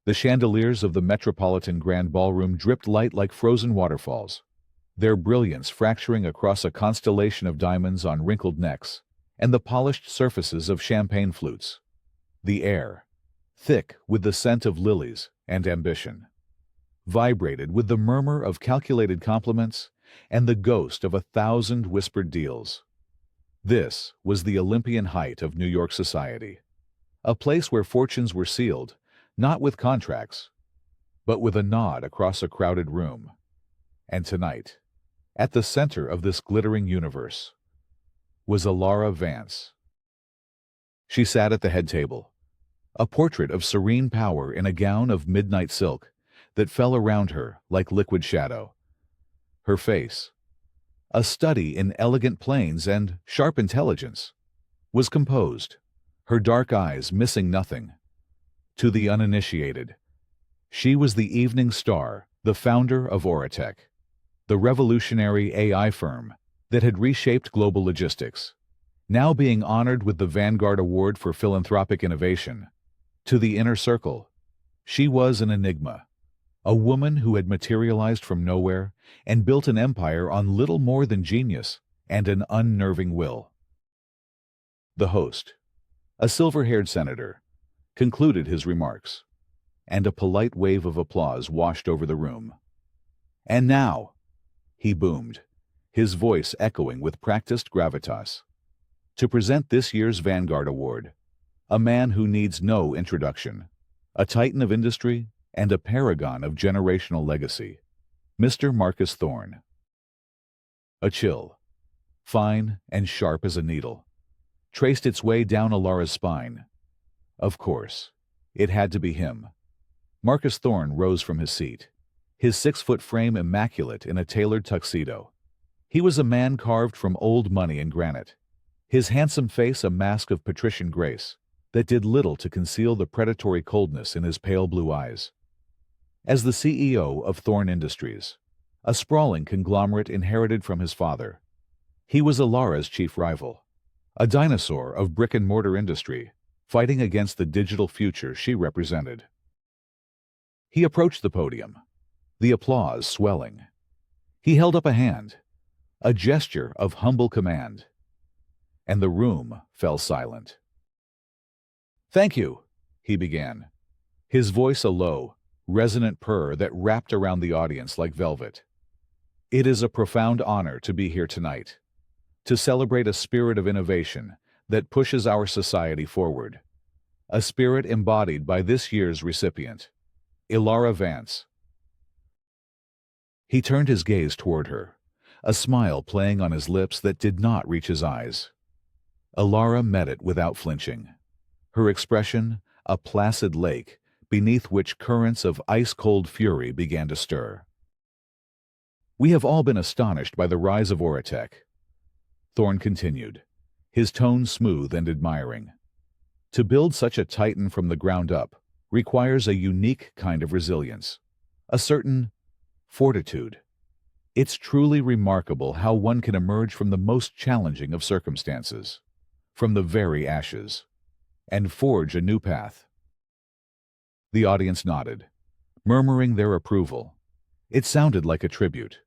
The chandeliers of the Metropolitan Grand Ballroom dripped light like frozen waterfalls, their brilliance fracturing across a constellation of diamonds on wrinkled necks and the polished surfaces of champagne flutes. The air, thick with the scent of lilies and ambition, vibrated with the murmur of calculated compliments and the ghost of 1,000 whispered deals. This was the Olympian height of New York society, a place where fortunes were sealed, not with contracts, but with a nod across a crowded room. And tonight, at the center of this glittering universe, was Alara Vance. She sat at the head table, a portrait of serene power in a gown of midnight silk that fell around her like liquid shadow. Her face, a study in elegant planes and sharp intelligence, was composed, her dark eyes missing nothing. To the uninitiated, she was the evening star, the founder of Oratech, the revolutionary AI firm that had reshaped global logistics, now being honored with the Vanguard Award for Philanthropic Innovation. To the inner circle, she was an enigma, a woman who had materialized from nowhere and built an empire on little more than genius and an unnerving will. The host, a silver-haired senator, concluded his remarks, and a polite wave of applause washed over the room. "And now," he boomed, his voice echoing with practiced gravitas, "to present this year's Vanguard Award, a man who needs no introduction, a titan of industry and a paragon of generational legacy, Mr. Marcus Thorne." A chill, fine and sharp as a needle, traced its way down Alara's spine. Of course, it had to be him. Marcus Thorne rose from his seat, his 6-foot frame immaculate in a tailored tuxedo. He was a man carved from old money and granite, his handsome face a mask of patrician grace that did little to conceal the predatory coldness in his pale blue eyes. As the CEO of Thorne Industries, a sprawling conglomerate inherited from his father, he was Alara's chief rival, a dinosaur of brick-and-mortar industry, fighting against the digital future she represented. He approached the podium, the applause swelling. He held up a hand, a gesture of humble command, and the room fell silent. "Thank you," he began, his voice a low, resonant purr that wrapped around the audience like velvet. "It is a profound honor to be here tonight, to celebrate a spirit of innovation that pushes our society forward, a spirit embodied by this year's recipient, Alara Vance." He turned his gaze toward her, a smile playing on his lips that did not reach his eyes. Alara met it without flinching, her expression a placid lake beneath which currents of ice-cold fury began to stir. "We have all been astonished by the rise of Oratech," Thorne continued, his tone smooth and admiring. "To build such a titan from the ground up requires a unique kind of resilience, a certain fortitude. It's truly remarkable how one can emerge from the most challenging of circumstances, from the very ashes, and forge a new path." The audience nodded, murmuring their approval. It sounded like a tribute,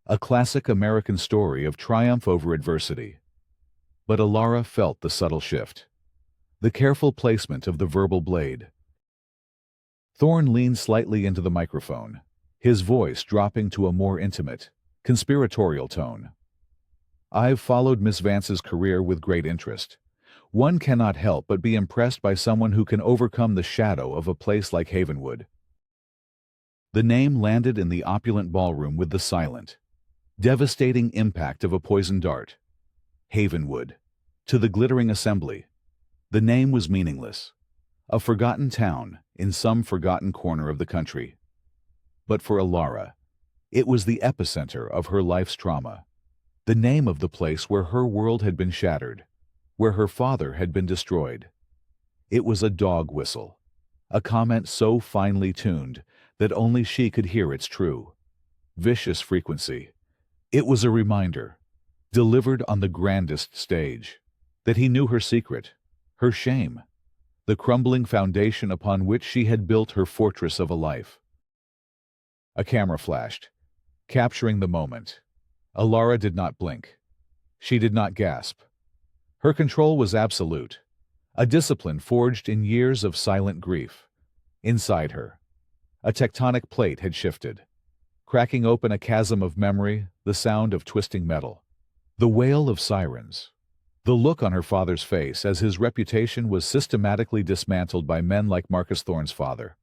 a classic American story of triumph over adversity. But Alara felt the subtle shift, the careful placement of the verbal blade. Thorne leaned slightly into the microphone, his voice dropping to a more intimate, conspiratorial tone. "I've followed Miss Vance's career with great interest. One cannot help but be impressed by someone who can overcome the shadow of a place like Havenwood." The name landed in the opulent ballroom with the silent, devastating impact of a poisoned dart. Havenwood. To the glittering assembly, the name was meaningless, a forgotten town in some forgotten corner of the country. But for Alara, it was the epicenter of her life's trauma, the name of the place where her world had been shattered, where her father had been destroyed. It was a dog whistle, a comment so finely tuned that only she could hear its true, vicious frequency. It was a reminder, delivered on the grandest stage, that he knew her secret, her shame, the crumbling foundation upon which she had built her fortress of a life. A camera flashed, capturing the moment. Alara did not blink. She did not gasp. Her control was absolute, a discipline forged in years of silent grief. Inside her, a tectonic plate had shifted, cracking open a chasm of memory, the sound of twisting metal, the wail of sirens, the look on her father's face as his reputation was systematically dismantled by men like Marcus Thorne's father.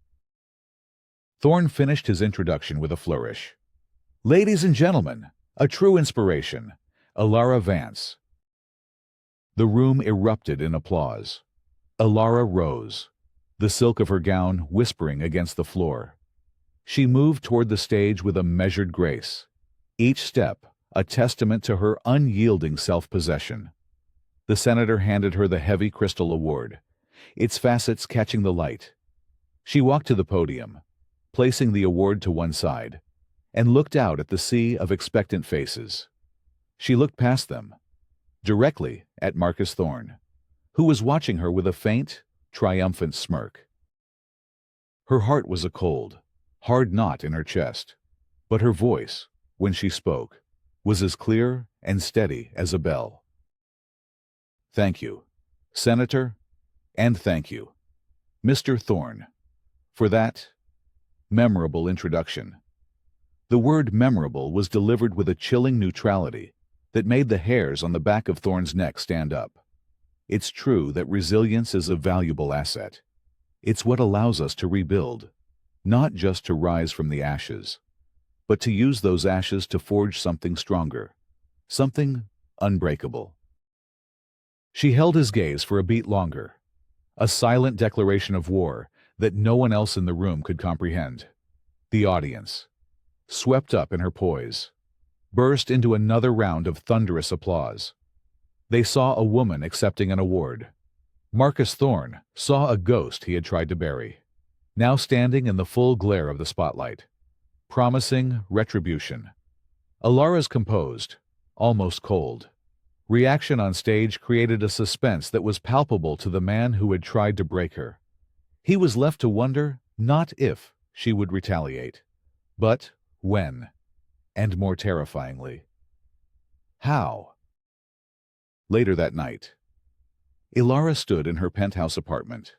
Thorne finished his introduction with a flourish. "Ladies and gentlemen, a true inspiration, Alara Vance." The room erupted in applause. Alara rose, the silk of her gown whispering against the floor. She moved toward the stage with a measured grace, each step a testament to her unyielding self-possession. The senator handed her the heavy crystal award, its facets catching the light. She walked to the podium, placing the award to one side, and looked out at the sea of expectant faces. She looked past them, directly at Marcus Thorne, who was watching her with a faint, triumphant smirk. Her heart was a cold, hard knot in her chest, but her voice, when she spoke, was as clear and steady as a bell. "Thank you, Senator, and thank you, Mr. Thorne, for that memorable introduction." The word memorable was delivered with a chilling neutrality that made the hairs on the back of Thorne's neck stand up. It's true that resilience is a valuable asset. It's what allows us to rebuild, not just to rise from the ashes, but to use those ashes to forge something stronger, something unbreakable. She held his gaze for a beat longer, a silent declaration of war that no one else in the room could comprehend. The audience, swept up in her poise, burst into another round of thunderous applause. They saw a woman accepting an award. Marcus Thorne saw a ghost he had tried to bury, now standing in the full glare of the spotlight, promising retribution. Alara's composed, almost cold, reaction on stage created a suspense that was palpable to the man who had tried to break her. He was left to wonder not if she would retaliate, but when, and more terrifyingly, how. Later that night, Alara stood in her penthouse apartment.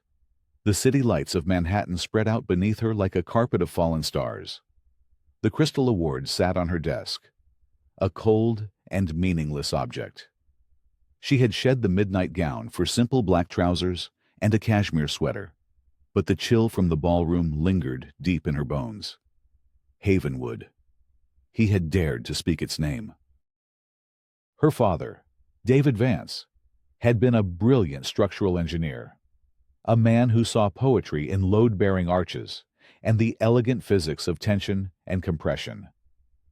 The city lights of Manhattan spread out beneath her like a carpet of fallen stars. The crystal award sat on her desk, a cold and meaningless object. She had shed the midnight gown for simple black trousers and a cashmere sweater, but the chill from the ballroom lingered deep in her bones. Havenwood. He had dared to speak its name. Her father, David Vance, had been a brilliant structural engineer, a man who saw poetry in load-bearing arches and the elegant physics of tension and compression.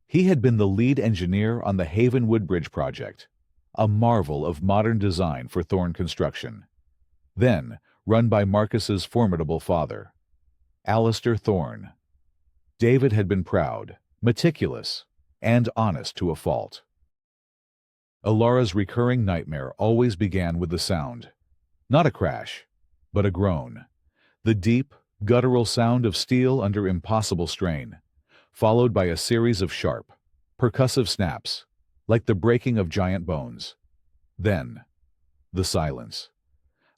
He had been the lead engineer on the Havenwood Bridge project, a marvel of modern design for Thorne Construction, then run by Marcus's formidable father, Alistair Thorne. David had been proud, meticulous, and honest to a fault. Alara's recurring nightmare always began with the sound, not a crash, but a groan, the deep, guttural sound of steel under impossible strain, followed by a series of sharp, percussive snaps, like the breaking of giant bones. Then, the silence,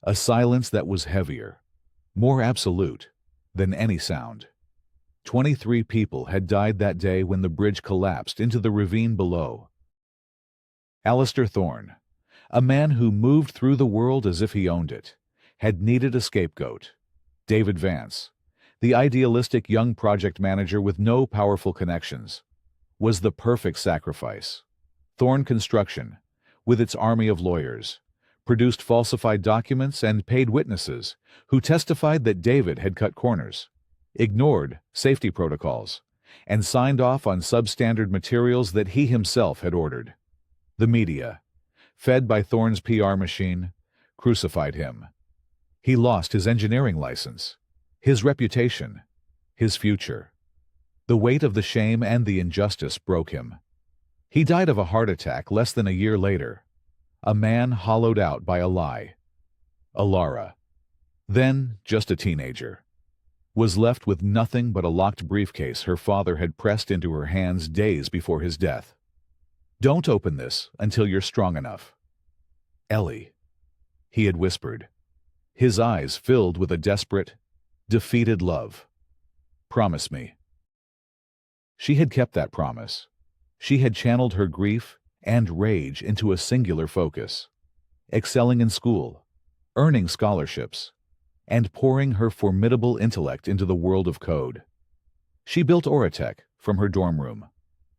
a silence that was heavier, more absolute, than any sound. 23 people had died that day when the bridge collapsed into the ravine below. Alistair Thorne, a man who moved through the world as if he owned it, had needed a scapegoat. David Vance, the idealistic young project manager with no powerful connections, was the perfect sacrifice. Thorne Construction, with its army of lawyers, produced falsified documents and paid witnesses who testified that David had cut corners, ignored safety protocols, and signed off on substandard materials that he himself had ordered. The media, fed by Thorne's PR machine, crucified him. He lost his engineering license, his reputation, his future. The weight of the shame and the injustice broke him. He died of a heart attack less than a year later, a man hollowed out by a lie. Alara, Then, just a teenager, was left with nothing but a locked briefcase her father had pressed into her hands days before his death. "Don't open this until you're strong enough." "Ellie," he had whispered, his eyes filled with a desperate, defeated love. "Promise me." She had kept that promise. She had channeled her grief and rage into a singular focus, excelling in school, earning scholarships, and pouring her formidable intellect into the world of code. She built Oratech from her dorm room,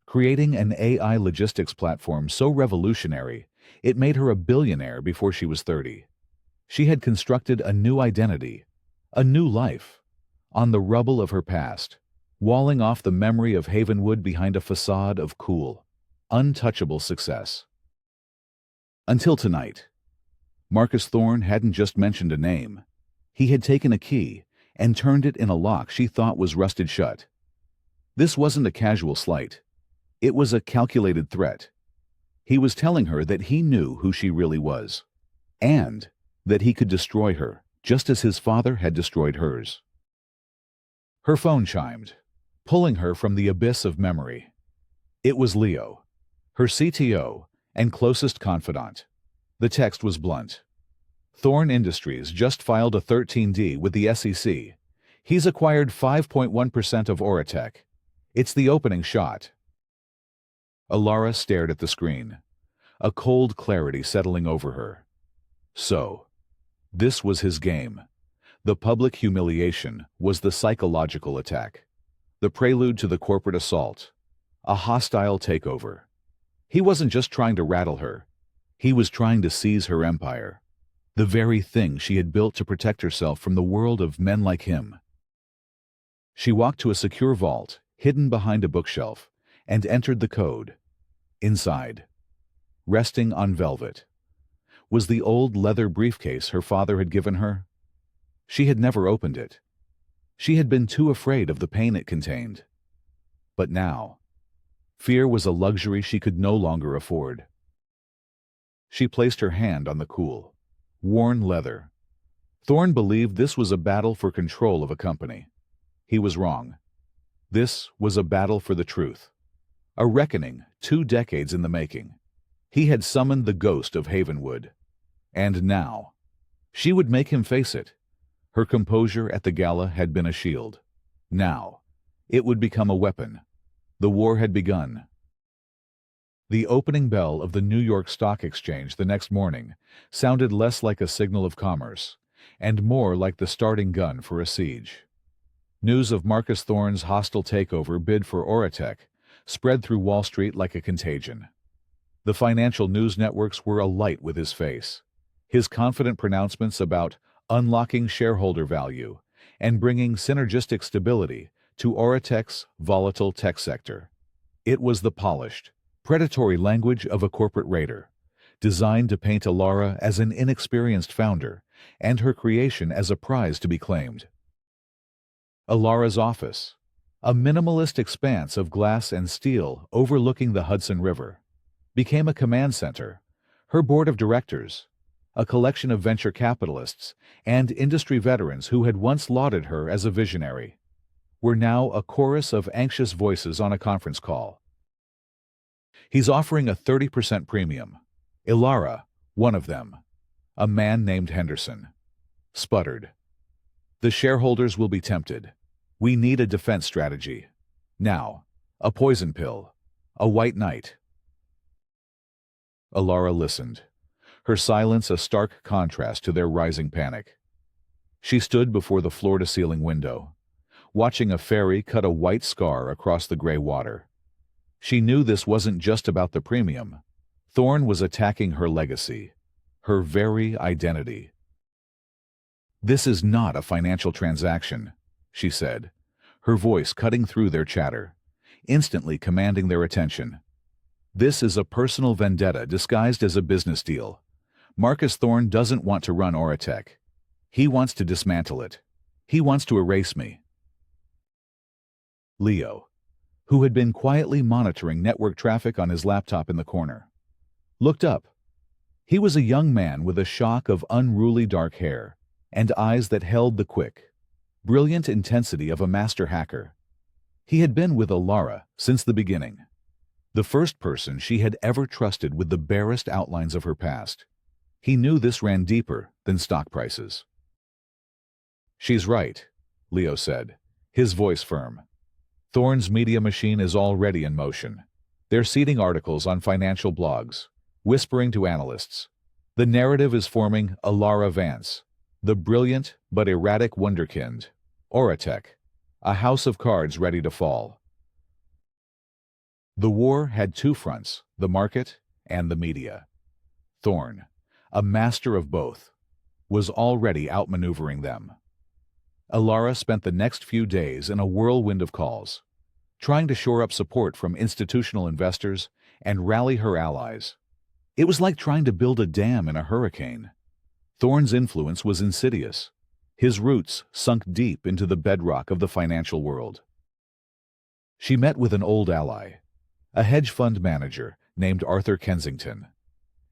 creating an AI logistics platform so revolutionary it made her a billionaire before she was 30. She had constructed a new identity, a new life, on the rubble of her past, walling off the memory of Havenwood behind a facade of cool, untouchable success. Until tonight, Marcus Thorne hadn't just mentioned a name. He had taken a key and turned it in a lock she thought was rusted shut. This wasn't a casual slight. It was a calculated threat. He was telling her that he knew who she really was, and that he could destroy her, just as his father had destroyed hers. Her phone chimed, pulling her from the abyss of memory. It was Leo, her CTO and closest confidant. The text was blunt. "Thorne Industries just filed a 13D with the SEC. He's acquired 5.1% of Oratech. It's the opening shot." Alara stared at the screen, a cold clarity settling over her. So, this was his game. The public humiliation was the psychological attack, the prelude to the corporate assault, a hostile takeover. He wasn't just trying to rattle her. He was trying to seize her empire, the very thing she had built to protect herself from the world of men like him. She walked to a secure vault, hidden behind a bookshelf, and entered the code. Inside, resting on velvet, was the old leather briefcase her father had given her. She had never opened it. She had been too afraid of the pain it contained. But now, fear was a luxury she could no longer afford. She placed her hand on the cool, worn leather. Thorne believed this was a battle for control of a company. He was wrong. This was a battle for the truth, a reckoning 2 decades in the making. He had summoned the ghost of Havenwood, and now she would make him face it. Her composure at the gala had been a shield. Now it would become a weapon. The war had begun. The opening bell of the New York Stock Exchange the next morning sounded less like a signal of commerce and more like the starting gun for a siege. News of Marcus Thorne's hostile takeover bid for Oratech spread through Wall Street like a contagion. The financial news networks were alight with his face, his confident pronouncements about unlocking shareholder value and bringing synergistic stability to Oratech's volatile tech sector. It was the polished, predatory language of a corporate raider, designed to paint Alara as an inexperienced founder and her creation as a prize to be claimed. Alara's office, a minimalist expanse of glass and steel overlooking the Hudson River, became a command center. Her board of directors, a collection of venture capitalists and industry veterans who had once lauded her as a visionary, were now a chorus of anxious voices on a conference call. "He's offering a 30% premium." Alara, one of them, a man named Henderson, sputtered. "The shareholders will be tempted. We need a defense strategy. Now, a poison pill, a white knight." Alara listened, her silence a stark contrast to their rising panic. She stood before the floor-to-ceiling window, watching a ferry cut a white scar across the gray water. She knew this wasn't just about the premium. Thorne was attacking her legacy, her very identity. "This is not a financial transaction," she said, her voice cutting through their chatter, instantly commanding their attention. "This is a personal vendetta disguised as a business deal. Marcus Thorne doesn't want to run Oratech. He wants to dismantle it. He wants to erase me." Leo, who had been quietly monitoring network traffic on his laptop in the corner, looked up. He was a young man with a shock of unruly dark hair, and eyes that held the quick, brilliant intensity of a master hacker. He had been with Alara since the beginning, the first person she had ever trusted with the barest outlines of her past. He knew this ran deeper than stock prices. "She's right," Leo said, his voice firm. "Thorne's media machine is already in motion. They're seeding articles on financial blogs, whispering to analysts. The narrative is forming Alara Vance, the brilliant but erratic wunderkind, Oratech, a house of cards ready to fall." The war had two fronts, the market and the media. Thorne, a master of both, was already outmaneuvering them. Alara spent the next few days in a whirlwind of calls, trying to shore up support from institutional investors and rally her allies. It was like trying to build a dam in a hurricane. Thorne's influence was insidious. His roots sunk deep into the bedrock of the financial world. She met with an old ally, a hedge fund manager named Arthur Kensington,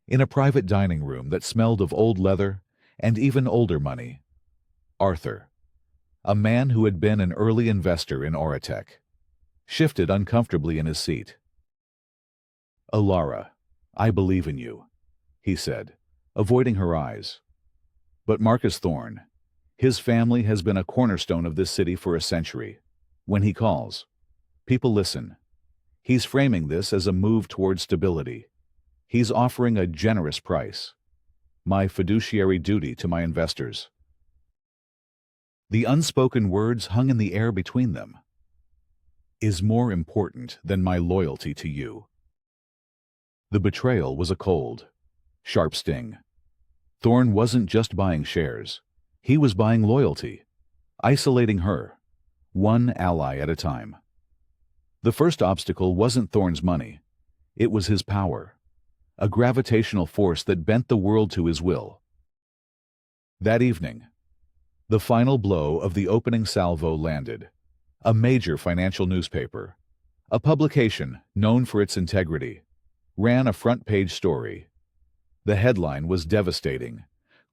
in a private dining room that smelled of old leather and even older money. Arthur, a man who had been an early investor in Oratech, shifted uncomfortably in his seat. "Alara, I believe in you," he said, avoiding her eyes. "But Marcus Thorne, his family has been a cornerstone of this city for a century. When he calls, people listen. He's framing this as a move toward stability. He's offering a generous price. My fiduciary duty to my investors." The unspoken words hung in the air between them. "Is more important than my loyalty to you." The betrayal was a cold, sharp sting. Thorne wasn't just buying shares. He was buying loyalty, isolating her, one ally at a time. The first obstacle wasn't Thorne's money. It was his power, a gravitational force that bent the world to his will. That evening, the final blow of the opening salvo landed. A major financial newspaper, a publication known for its integrity, ran a front-page story. The headline was devastating.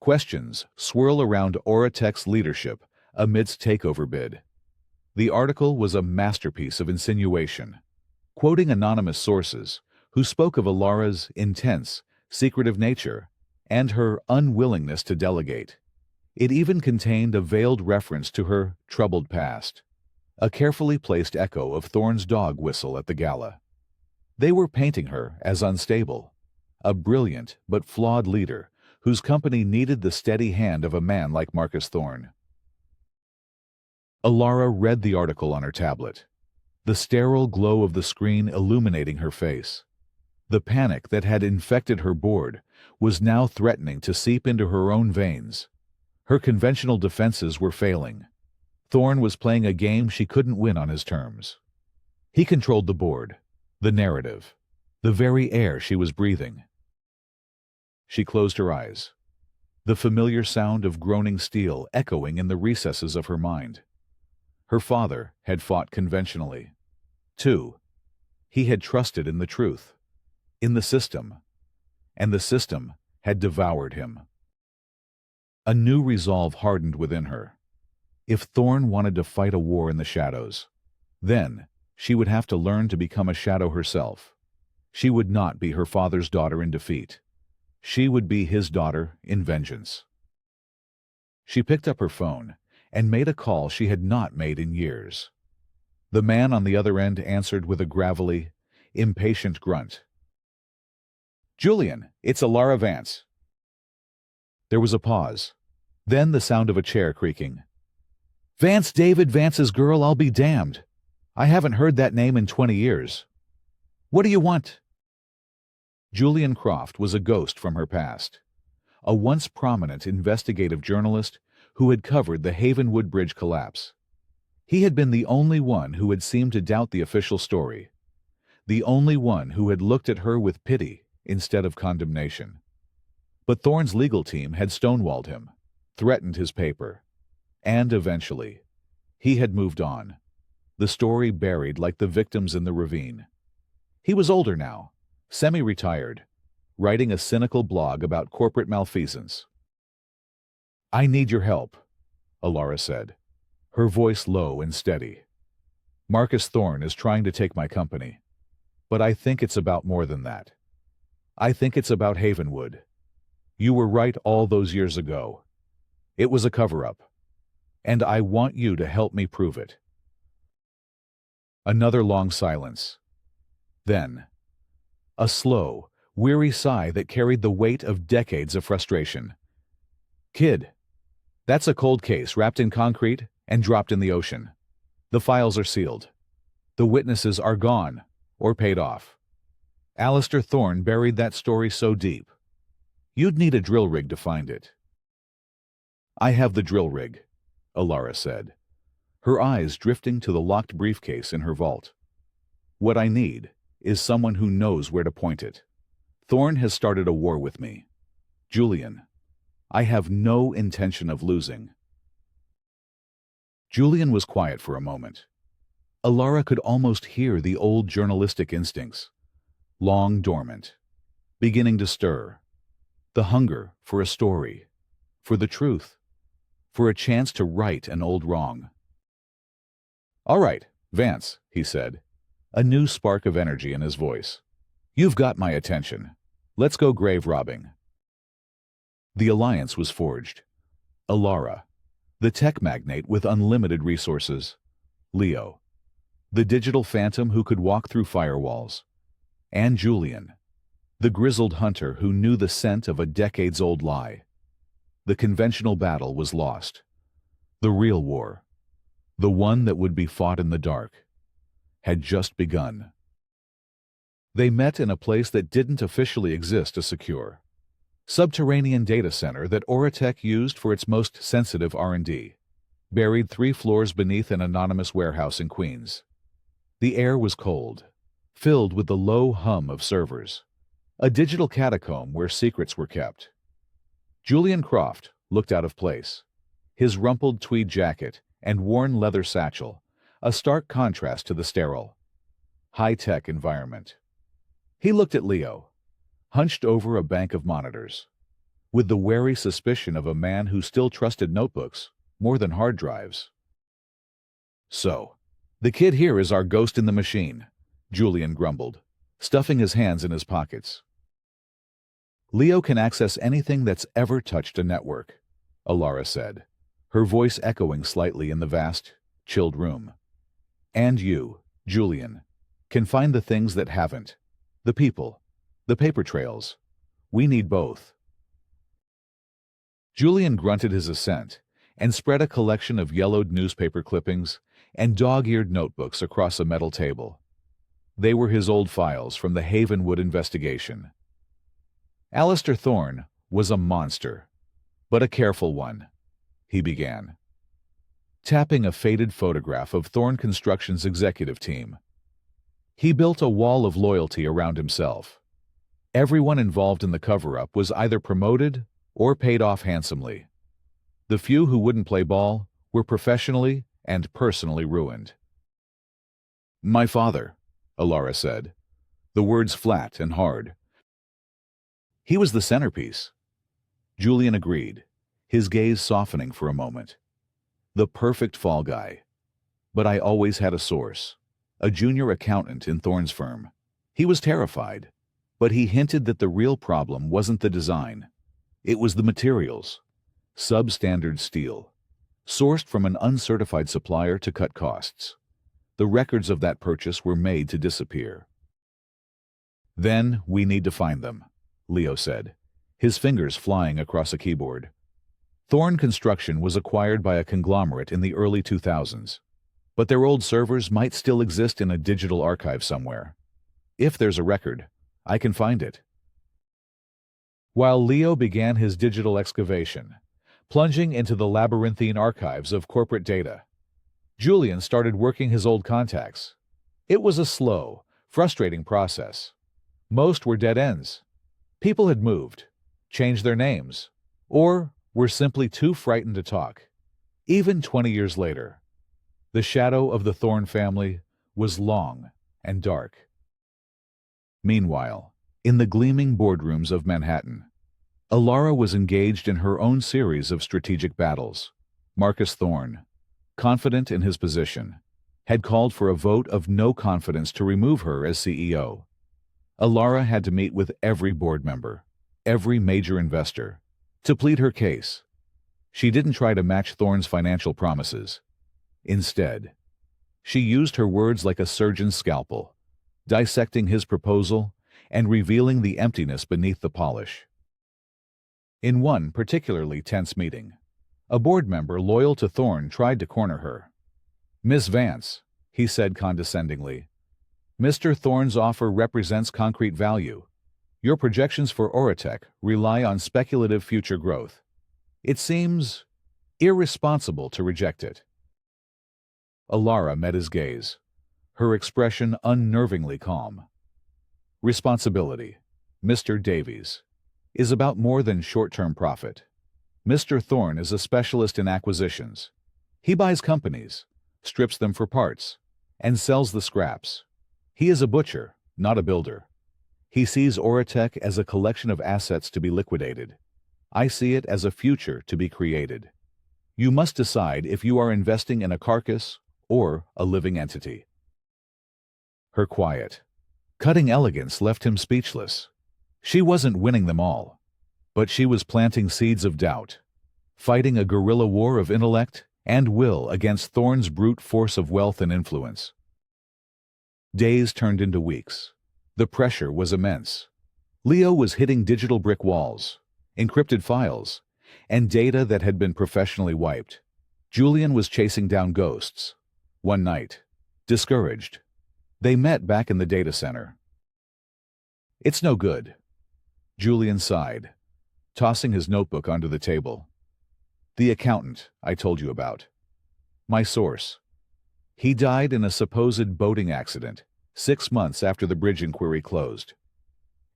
"Questions swirl around Oratech's leadership amidst takeover bid." The article was a masterpiece of insinuation, quoting anonymous sources who spoke of Alara's intense, secretive nature and her unwillingness to delegate. It even contained a veiled reference to her troubled past, a carefully placed echo of Thorne's dog whistle at the gala. They were painting her as unstable, a brilliant but flawed leader whose company needed the steady hand of a man like Marcus Thorne. Alara read the article on her tablet, the sterile glow of the screen illuminating her face. The panic that had infected her board was now threatening to seep into her own veins. Her conventional defenses were failing. Thorne was playing a game she couldn't win on his terms. He controlled the board, the narrative, the very air she was breathing. She closed her eyes, the familiar sound of groaning steel echoing in the recesses of her mind. Her father had fought conventionally. Too, he had trusted in the truth, in the system, and the system had devoured him. A new resolve hardened within her. If Thorne wanted to fight a war in the shadows, then she would have to learn to become a shadow herself. She would not be her father's daughter in defeat. She would be his daughter in vengeance. She picked up her phone and made a call she had not made in years. The man on the other end answered with a gravelly, impatient grunt. "Julian, it's Alara Vance." There was a pause, then the sound of a chair creaking. "Vance, David Vance's girl, I'll be damned. I haven't heard that name in 20 years. What do you want?" Julian Croft was a ghost from her past, a once prominent investigative journalist who had covered the Havenwood Bridge collapse. He had been the only one who had seemed to doubt the official story, the only one who had looked at her with pity instead of condemnation. But Thorne's legal team had stonewalled him, threatened his paper, and eventually, he had moved on, the story buried like the victims in the ravine. He was older now, semi-retired, writing a cynical blog about corporate malfeasance. I need your help, Alara said, her voice low and steady. Marcus Thorne is trying to take my company. But I think it's about more than that. I think it's about Havenwood. You were right all those years ago. It was a cover-up. And I want you to help me prove it. Another long silence. Then, a slow, weary sigh that carried the weight of decades of frustration. Kid, that's a cold case wrapped in concrete and dropped in the ocean. The files are sealed. The witnesses are gone or paid off. Alistair Thorne buried that story so deep. You'd need a drill rig to find it. I have the drill rig, Alara said, her eyes drifting to the locked briefcase in her vault. What I need is someone who knows where to point it. Thorne has started a war with me. Julian, I have no intention of losing. Julian was quiet for a moment. Alara could almost hear the old journalistic instincts, long dormant, beginning to stir. The hunger for a story, for the truth, for a chance to right an old wrong. All right, Vance, he said, a new spark of energy in his voice. You've got my attention. Let's go grave robbing. The alliance was forged. Alara, the tech magnate with unlimited resources. Leo, the digital phantom who could walk through firewalls. And Julian, the grizzled hunter who knew the scent of a decades-old lie. The conventional battle was lost. The real war, the one that would be fought in the dark, had just begun. They met in a place that didn't officially exist as secure. Subterranean data center that Oratech used for its most sensitive R&D, buried 3 floors beneath an anonymous warehouse in Queens. The air was cold, filled with the low hum of servers, a digital catacomb where secrets were kept. Julian Croft looked out of place, his rumpled tweed jacket and worn leather satchel, a stark contrast to the sterile, high-tech environment. He looked at Leo, hunched over a bank of monitors, with the wary suspicion of a man who still trusted notebooks more than hard drives. So, the kid here is our ghost in the machine, Julian grumbled, stuffing his hands in his pockets. Leo can access anything that's ever touched a network, Alara said, her voice echoing slightly in the vast, chilled room. And you, Julian, can find the things that haven't. The people, the paper trails. We need both. Julian grunted his assent and spread a collection of yellowed newspaper clippings and dog-eared notebooks across a metal table. They were his old files from the Havenwood investigation. Alistair Thorne was a monster, but a careful one, he began, tapping a faded photograph of Thorne Construction's executive team. He built a wall of loyalty around himself. Everyone involved in the cover-up was either promoted or paid off handsomely. The few who wouldn't play ball were professionally and personally ruined. My father, Alara said, the words flat and hard. He was the centerpiece. Julian agreed, his gaze softening for a moment. The perfect fall guy. But I always had a source, a junior accountant in Thorne's firm. He was terrified, but he hinted that the real problem wasn't the design. It was the materials. Substandard steel, sourced from an uncertified supplier to cut costs. The records of that purchase were made to disappear. Then we need to find them, Leo said, his fingers flying across a keyboard. Thorne Construction was acquired by a conglomerate in the early 2000s, but their old servers might still exist in a digital archive somewhere. If there's a record, I can find it. While Leo began his digital excavation, plunging into the labyrinthine archives of corporate data, Julian started working his old contacts. It was a slow, frustrating process. Most were dead ends. People had moved, changed their names, or were simply too frightened to talk. Even 20 years later, the shadow of the Thorne family was long and dark. Meanwhile, in the gleaming boardrooms of Manhattan, Alara was engaged in her own series of strategic battles. Marcus Thorne, confident in his position, had called for a vote of no confidence to remove her as CEO. Alara had to meet with every board member, every major investor, to plead her case. She didn't try to match Thorne's financial promises. Instead, she used her words like a surgeon's scalpel, dissecting his proposal and revealing the emptiness beneath the polish. In one particularly tense meeting, a board member loyal to Thorne tried to corner her. "Miss Vance," he said condescendingly, "Mr. Thorne's offer represents concrete value. Your projections for Oratech rely on speculative future growth. It seems irresponsible to reject it." Alara met his gaze, her expression unnervingly calm. "Responsibility, Mr. Davies, is about more than short-term profit. Mr. Thorne is a specialist in acquisitions. He buys companies, strips them for parts, and sells the scraps. He is a butcher, not a builder. He sees Oratech as a collection of assets to be liquidated. I see it as a future to be created. You must decide if you are investing in a carcass or a living entity." Her quiet, cutting elegance left him speechless. She wasn't winning them all, but she was planting seeds of doubt, fighting a guerrilla war of intellect and will against Thorne's brute force of wealth and influence. Days turned into weeks. The pressure was immense. Leo was hitting digital brick walls, encrypted files, and data that had been professionally wiped. Julian was chasing down ghosts. One night, discouraged, they met back in the data center. "It's no good," Julian sighed, tossing his notebook onto the table. "The accountant I told you about. My source. He died in a supposed boating accident 6 months after the bridge inquiry closed.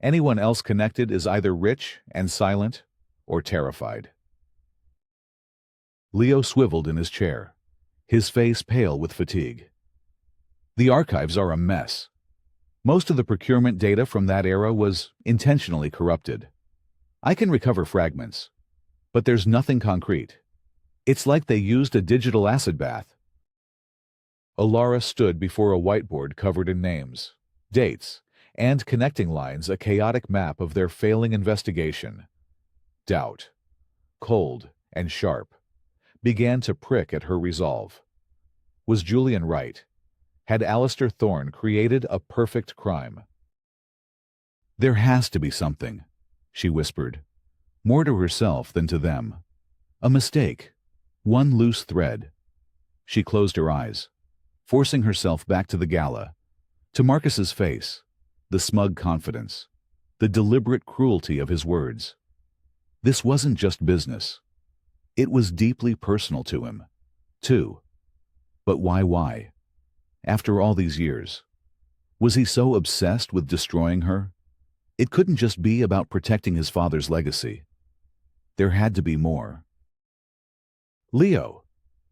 Anyone else connected is either rich and silent or terrified." Leo swiveled in his chair, his face pale with fatigue. "The archives are a mess. Most of the procurement data from that era was intentionally corrupted. I can recover fragments, but there's nothing concrete. It's like they used a digital acid bath." Alara stood before a whiteboard covered in names, dates, and connecting lines, a chaotic map of their failing investigation. Doubt, cold and sharp, began to prick at her resolve. Was Julian right? Had Alistair Thorne created a perfect crime? "There has to be something," she whispered, more to herself than to them. "A mistake. One loose thread." She closed her eyes, forcing herself back to the gala, to Marcus's face, the smug confidence, the deliberate cruelty of his words. This wasn't just business. It was deeply personal to him, too. But why? After all these years, was he so obsessed with destroying her? It couldn't just be about protecting his father's legacy. There had to be more. "Leo,"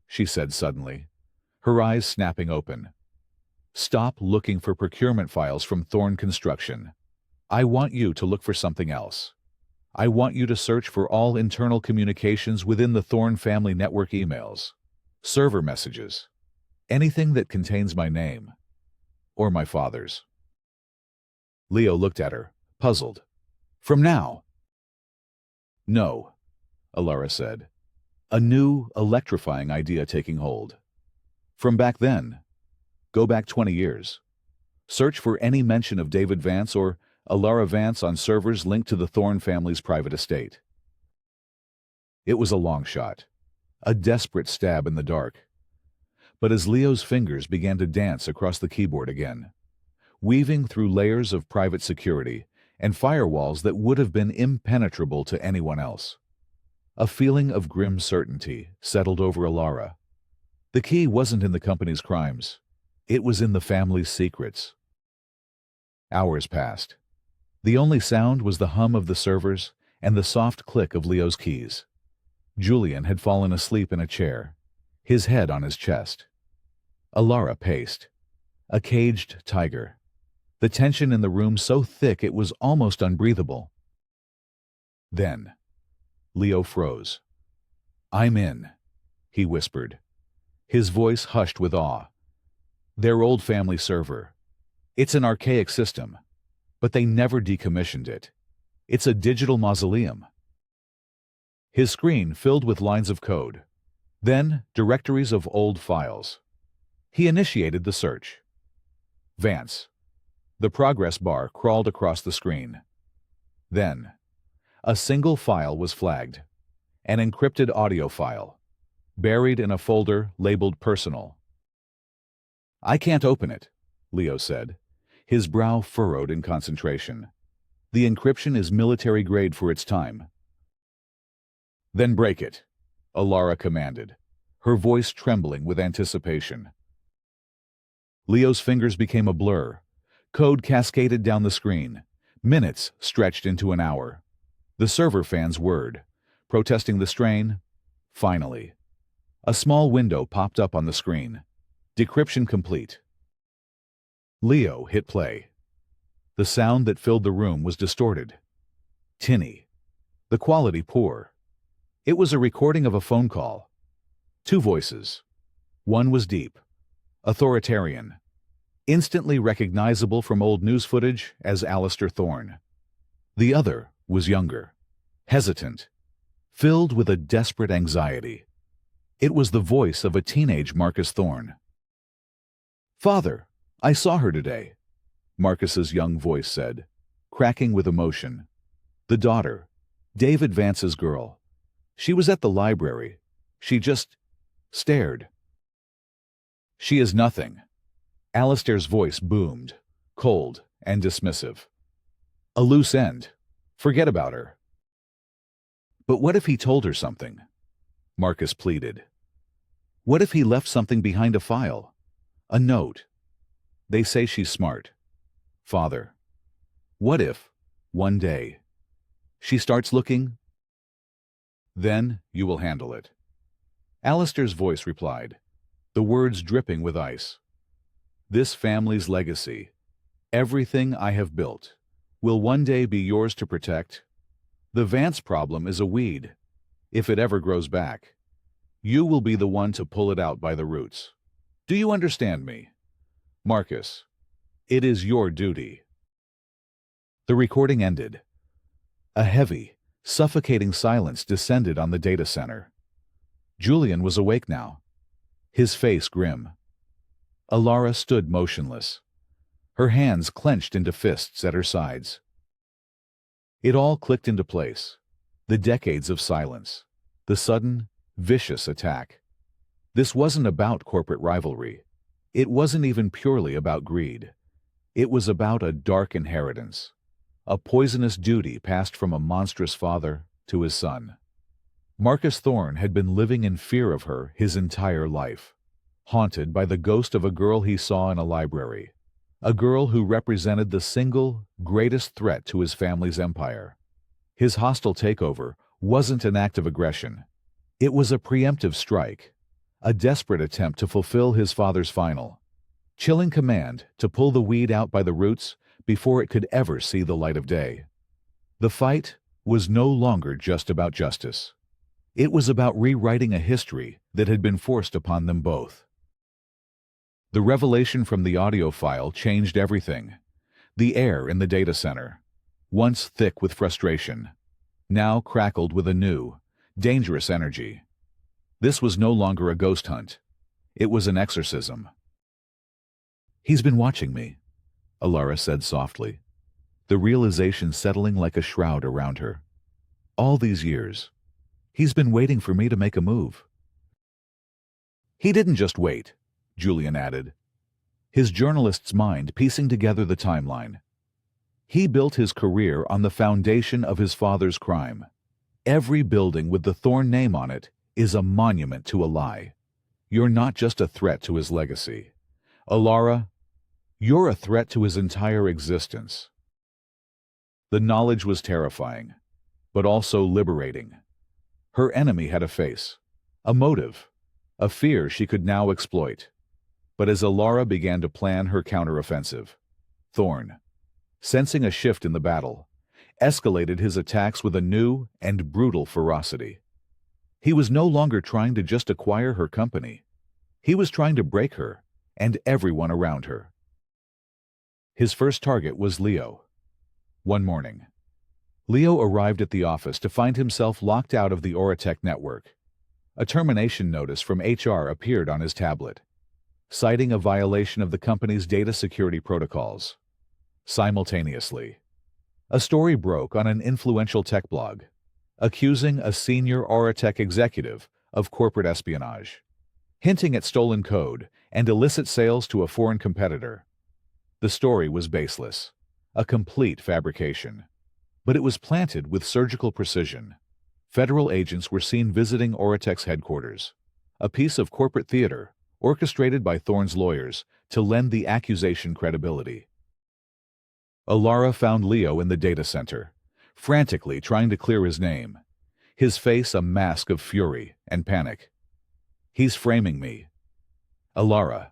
she said suddenly, her eyes snapping open. "Stop looking for procurement files from Thorne Construction. I want you to look for something else. I want you to search for all internal communications within the Thorne family network, emails, server messages, anything that contains my name, or my father's." Leo looked at her, puzzled. "From now?" "No," Alara said, a new, electrifying idea taking hold. "From back then. Go back 20 years. Search for any mention of David Vance or Alara Vance on servers linked to the Thorne family's private estate." It was a long shot, a desperate stab in the dark. But as Leo's fingers began to dance across the keyboard again, weaving through layers of private security and firewalls that would have been impenetrable to anyone else, a feeling of grim certainty settled over Alara. The key wasn't in the company's crimes. It was in the family's secrets. Hours passed. The only sound was the hum of the servers and the soft click of Leo's keys. Julian had fallen asleep in a chair, his head on his chest. Alara paced, a caged tiger, the tension in the room so thick it was almost unbreathable. Then, Leo froze. "I'm in," he whispered. His voice hushed with awe. "Their old family server. It's an archaic system, but they never decommissioned it. It's a digital mausoleum." His screen filled with lines of code, then directories of old files. He initiated the search. Vance. The progress bar crawled across the screen. Then, a single file was flagged, an encrypted audio file, buried in a folder labeled personal. "I can't open it," Leo said, his brow furrowed in concentration. "The encryption is military grade for its time." "Then break it," Alara commanded, her voice trembling with anticipation. Leo's fingers became a blur. Code cascaded down the screen. Minutes stretched into an hour. The server fans whirred, protesting the strain. Finally, a small window popped up on the screen. Decryption complete. Leo hit play. The sound that filled the room was distorted. Tinny. The quality poor. It was a recording of a phone call. Two voices. One was deep, authoritarian, instantly recognizable from old news footage as Alistair Thorne. The other was younger, hesitant, filled with a desperate anxiety. It was the voice of a teenage Marcus Thorne. "Father, I saw her today," Marcus's young voice said, cracking with emotion. "The daughter, David Vance's girl. She was at the library. She just stared." "She is nothing." Alistair's voice boomed, cold and dismissive. "A loose end. Forget about her." "But what if he told her something?" Marcus pleaded. "What if he left something behind a file? A note? They say she's smart. Father, what if, one day, she starts looking?" "Then you will handle it." Alistair's voice replied, the words dripping with ice. "This family's legacy, everything I have built, will one day be yours to protect. The Vance problem is a weed. If it ever grows back, you will be the one to pull it out by the roots. Do you understand me? Marcus, it is your duty." The recording ended. A heavy, suffocating silence descended on the data center. Julian was awake now, his face grim. Alara stood motionless, her hands clenched into fists at her sides. It all clicked into place. The decades of silence, the sudden, vicious attack. This wasn't about corporate rivalry. It wasn't even purely about greed. It was about a dark inheritance, a poisonous duty passed from a monstrous father to his son. Marcus Thorne had been living in fear of her his entire life, haunted by the ghost of a girl he saw in a library, a girl who represented the single greatest threat to his family's empire. His hostile takeover wasn't an act of aggression. It was a preemptive strike, a desperate attempt to fulfill his father's final, chilling command to pull the weed out by the roots before it could ever see the light of day. The fight was no longer just about justice. It was about rewriting a history that had been forced upon them both. The revelation from the audio file changed everything. The air in the data center, once thick with frustration, now crackled with a new, dangerous energy. This was no longer a ghost hunt. It was an exorcism. "He's been watching me," Alara said softly, the realization settling like a shroud around her. "All these years, he's been waiting for me to make a move." "He didn't just wait," Julian added, his journalist's mind piecing together the timeline. "He built his career on the foundation of his father's crime. Every building with the Thorne name on it is a monument to a lie. You're not just a threat to his legacy. Alara, you're a threat to his entire existence." The knowledge was terrifying, but also liberating. Her enemy had a face, a motive, a fear she could now exploit. But as Alara began to plan her counteroffensive, Thorne, sensing a shift in the battle, escalated his attacks with a new and brutal ferocity. He was no longer trying to just acquire her company. He was trying to break her and everyone around her. His first target was Leo. One morning, Leo arrived at the office to find himself locked out of the Oratech network. A termination notice from HR appeared on his tablet, citing a violation of the company's data security protocols. Simultaneously, a story broke on an influential tech blog, accusing a senior Oratech executive of corporate espionage, hinting at stolen code and illicit sales to a foreign competitor. The story was baseless, a complete fabrication, but it was planted with surgical precision. Federal agents were seen visiting Oratech's headquarters, a piece of corporate theater orchestrated by Thorne's lawyers to lend the accusation credibility. Alara found Leo in the data center, frantically trying to clear his name, his face a mask of fury and panic. "He's framing me. Alara.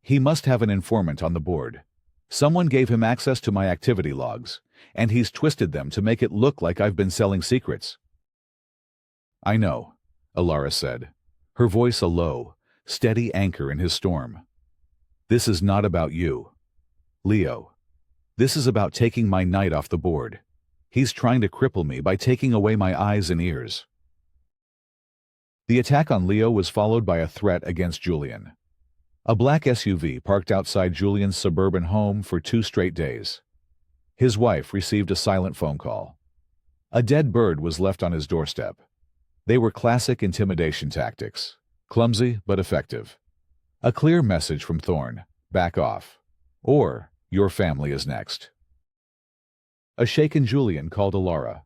He must have an informant on the board. Someone gave him access to my activity logs, and he's twisted them to make it look like I've been selling secrets." "I know," Alara said, her voice a low, steady anchor in his storm. "This is not about you, Leo. This is about taking my knight off the board. He's trying to cripple me by taking away my eyes and ears." The attack on Leo was followed by a threat against Julian. A black SUV parked outside Julian's suburban home for 2 straight days. His wife received a silent phone call. A dead bird was left on his doorstep. They were classic intimidation tactics, clumsy but effective. A clear message from Thorne: back off, or your family is next. A shaken Julian called Alara.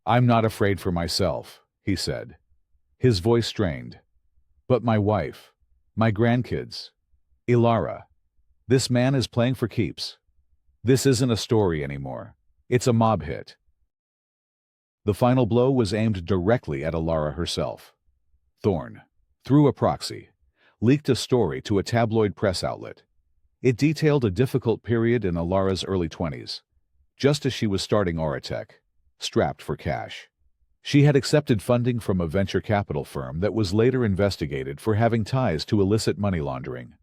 "I'm not afraid for myself," he said, his voice strained. "But my wife, my grandkids, Alara, this man is playing for keeps. This isn't a story anymore. It's a mob hit." The final blow was aimed directly at Alara herself. Thorne, through a proxy, leaked a story to a tabloid press outlet. It detailed a difficult period in Alara's early 20s, just as she was starting Oratech, strapped for cash. She had accepted funding from a venture capital firm that was later investigated for having ties to illicit money laundering.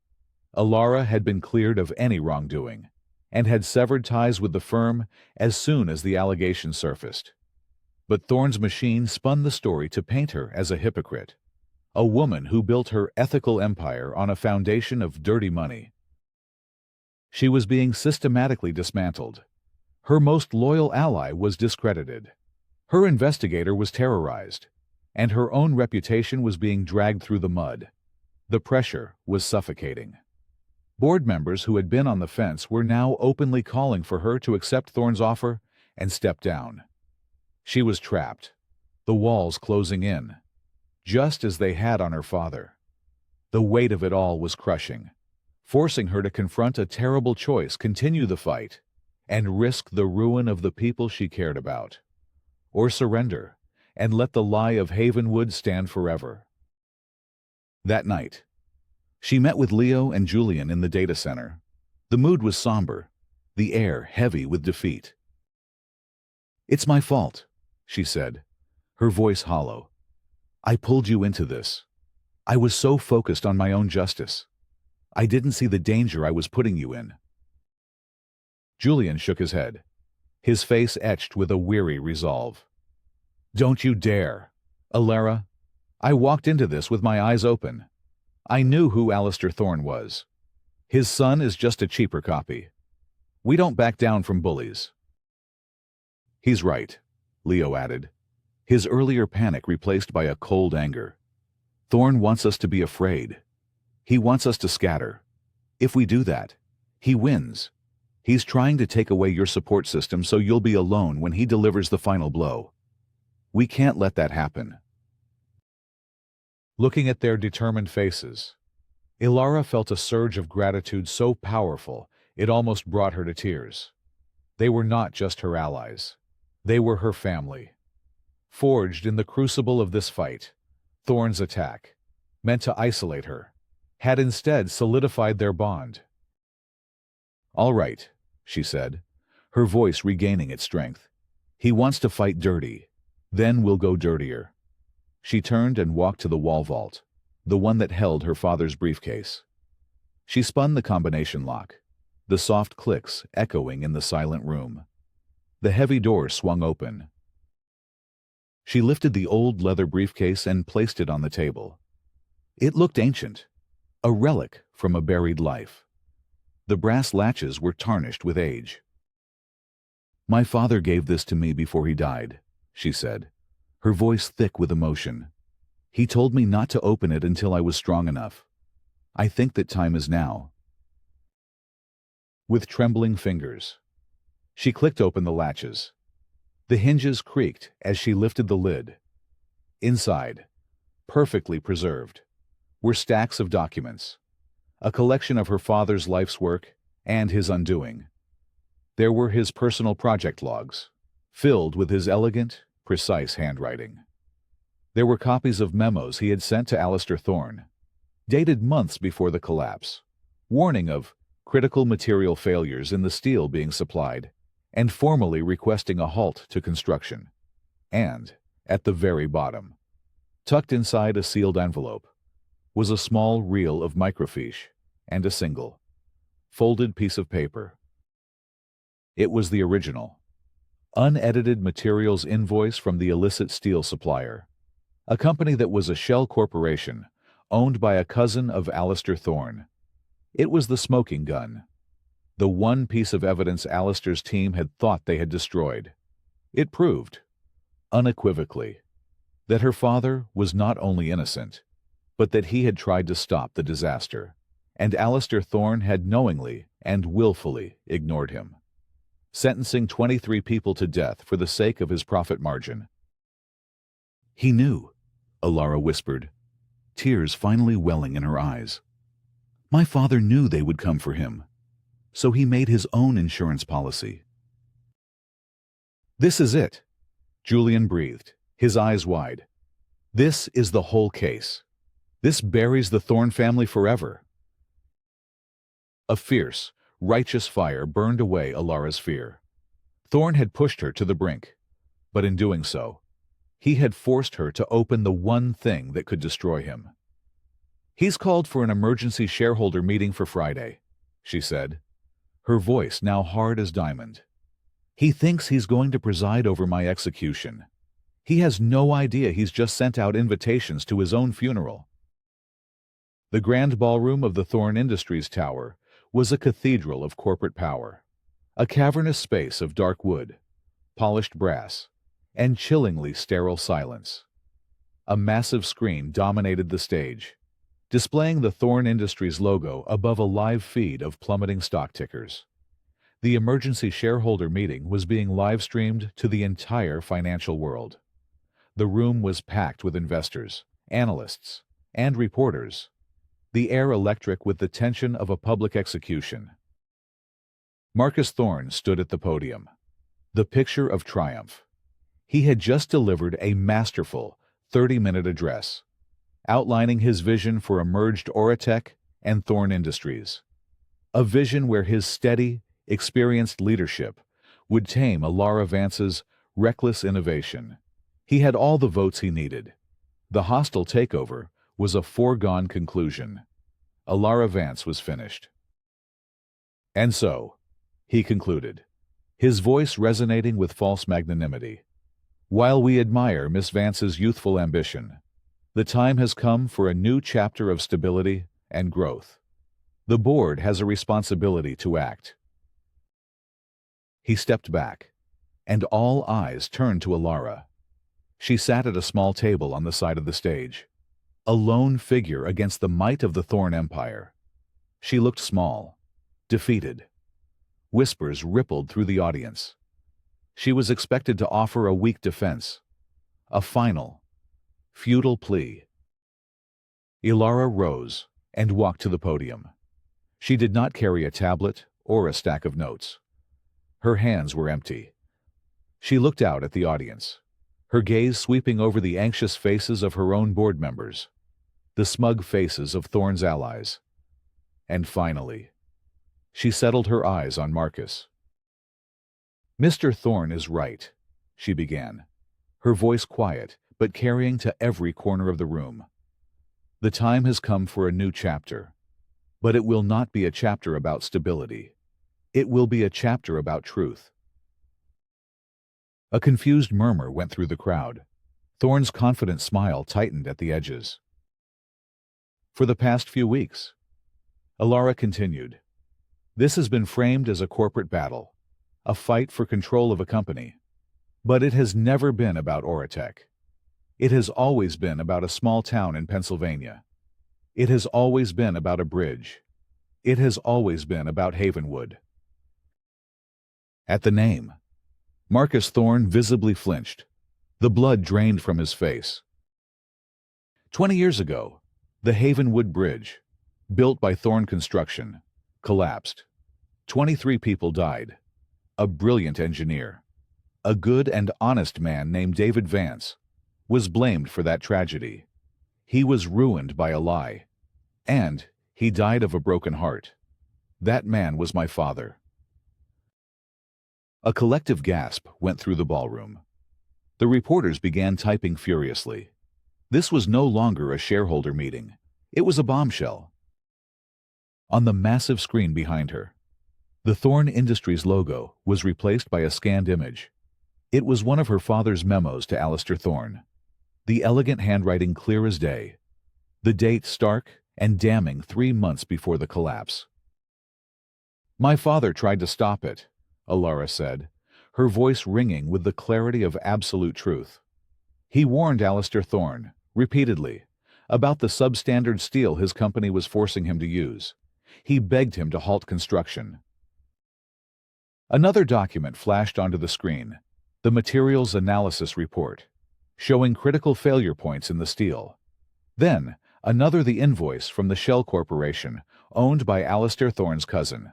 Alara had been cleared of any wrongdoing, and had severed ties with the firm as soon as the allegations surfaced. But Thorne's machine spun the story to paint her as a hypocrite, a woman who built her ethical empire on a foundation of dirty money. She was being systematically dismantled. Her most loyal ally was discredited. Her investigator was terrorized, and her own reputation was being dragged through the mud. The pressure was suffocating. Board members who had been on the fence were now openly calling for her to accept Thorne's offer and step down. She was trapped, the walls closing in, just as they had on her father. The weight of it all was crushing, forcing her to confront a terrible choice: continue the fight and risk the ruin of the people she cared about, or surrender and let the lie of Havenwood stand forever. That night, she met with Leo and Julian in the data center. The mood was somber, the air heavy with defeat. "It's my fault," she said, her voice hollow. "I pulled you into this. I was so focused on my own justice. I didn't see the danger I was putting you in." Julian shook his head, his face etched with a weary resolve. "Don't you dare, Alara. I walked into this with my eyes open. I knew who Alistair Thorne was. His son is just a cheaper copy. We don't back down from bullies." "He's right," Leo added, his earlier panic replaced by a cold anger. "Thorne wants us to be afraid. He wants us to scatter. If we do that, he wins. He's trying to take away your support system so you'll be alone when he delivers the final blow. We can't let that happen." Looking at their determined faces, Alara felt a surge of gratitude so powerful it almost brought her to tears. They were not just her allies. They were her family. Forged in the crucible of this fight, Thorne's attack, meant to isolate her, had instead solidified their bond. "All right," she said, her voice regaining its strength. He wants to fight dirty. Then we'll go dirtier. She turned and walked to the wall vault, the one that held her father's briefcase. She spun the combination lock, the soft clicks echoing in the silent room. The heavy door swung open. She lifted the old leather briefcase and placed it on the table. It looked ancient, a relic from a buried life. The brass latches were tarnished with age. "My father gave this to me before he died," she said, her voice thick with emotion. "He told me not to open it until I was strong enough. I think that time is now." With trembling fingers, she clicked open the latches. The hinges creaked as she lifted the lid. Inside, perfectly preserved, were stacks of documents, a collection of her father's life's work and his undoing. There were his personal project logs, filled with his elegant, precise handwriting. There were copies of memos he had sent to Alistair Thorne, dated months before the collapse, warning of critical material failures in the steel being supplied, and formally requesting a halt to construction. And, at the very bottom, tucked inside a sealed envelope, was a small reel of microfiche and a single, folded piece of paper. It was the original, unedited materials invoice from the illicit steel supplier, a company that was a shell corporation owned by a cousin of Alistair Thorne. It was the smoking gun, the one piece of evidence Alistair's team had thought they had destroyed. It proved, unequivocally, that her father was not only innocent, but that he had tried to stop the disaster, and Alistair Thorne had knowingly and willfully ignored him, sentencing 23 people to death for the sake of his profit margin. "He knew," Alara whispered, tears finally welling in her eyes. "My father knew they would come for him, so he made his own insurance policy." "This is it," Julian breathed, his eyes wide. "This is the whole case. This buries the Thorne family forever." A fierce, righteous fire burned away Alara's fear. Thorne had pushed her to the brink, but in doing so, he had forced her to open the one thing that could destroy him. "He's called for an emergency shareholder meeting for Friday," she said, her voice now hard as diamond. "He thinks he's going to preside over my execution. He has no idea he's just sent out invitations to his own funeral." The grand ballroom of the Thorne Industries Tower was a cathedral of corporate power, a cavernous space of dark wood, polished brass, and chillingly sterile silence. A massive screen dominated the stage, displaying the Thorne Industries logo above a live feed of plummeting stock tickers. The emergency shareholder meeting was being live-streamed to the entire financial world. The room was packed with investors, analysts, and reporters, the air electric with the tension of a public execution. Marcus Thorne stood at the podium, the picture of triumph. He had just delivered a masterful 30-minute address, outlining his vision for emerged Oratech and Thorne Industries, a vision where his steady, experienced leadership would tame Alara Vance's reckless innovation. He had all the votes he needed. The hostile takeover was a foregone conclusion. Alara Vance was finished. "And so," he concluded, his voice resonating with false magnanimity, "while we admire Miss Vance's youthful ambition, the time has come for a new chapter of stability and growth. The board has a responsibility to act." He stepped back, and all eyes turned to Alara. She sat at a small table on the side of the stage, a lone figure against the might of the Thorne Empire. She looked small, defeated. Whispers rippled through the audience. She was expected to offer a weak defense, a final, futile plea. Alara rose and walked to the podium. She did not carry a tablet or a stack of notes. Her hands were empty. She looked out at the audience, her gaze sweeping over the anxious faces of her own board members, the smug faces of Thorne's allies. And finally, she settled her eyes on Marcus. "Mr. Thorne is right," she began, her voice quiet but carrying to every corner of the room. The time has come for a new chapter. But it will not be a chapter about stability. It will be a chapter about truth. A confused murmur went through the crowd. Thorne's confident smile tightened at the edges. For the past few weeks, Alara continued, this has been framed as a corporate battle, a fight for control of a company. But it has never been about Oratech. It has always been about a small town in Pennsylvania. It has always been about a bridge. It has always been about Havenwood. At the name, Marcus Thorne visibly flinched. The blood drained from his face. 20 years ago, the Havenwood Bridge, built by Thorne Construction, collapsed. 23 people died. A brilliant engineer, a good and honest man named David Vance, was blamed for that tragedy. He was ruined by a lie. And he died of a broken heart. That man was my father. A collective gasp went through the ballroom. The reporters began typing furiously. This was no longer a shareholder meeting. It was a bombshell. On the massive screen behind her, the Thorne Industries logo was replaced by a scanned image. It was one of her father's memos to Alistair Thorne. The elegant handwriting clear as day. The date stark and damning 3 months before the collapse. My father tried to stop it, Alara said, her voice ringing with the clarity of absolute truth. He warned Alistair Thorne, repeatedly, about the substandard steel his company was forcing him to use. He begged him to halt construction. Another document flashed onto the screen, the Materials Analysis Report, showing critical failure points in the steel. Then, the invoice from the Shell Corporation, owned by Alistair Thorne's cousin.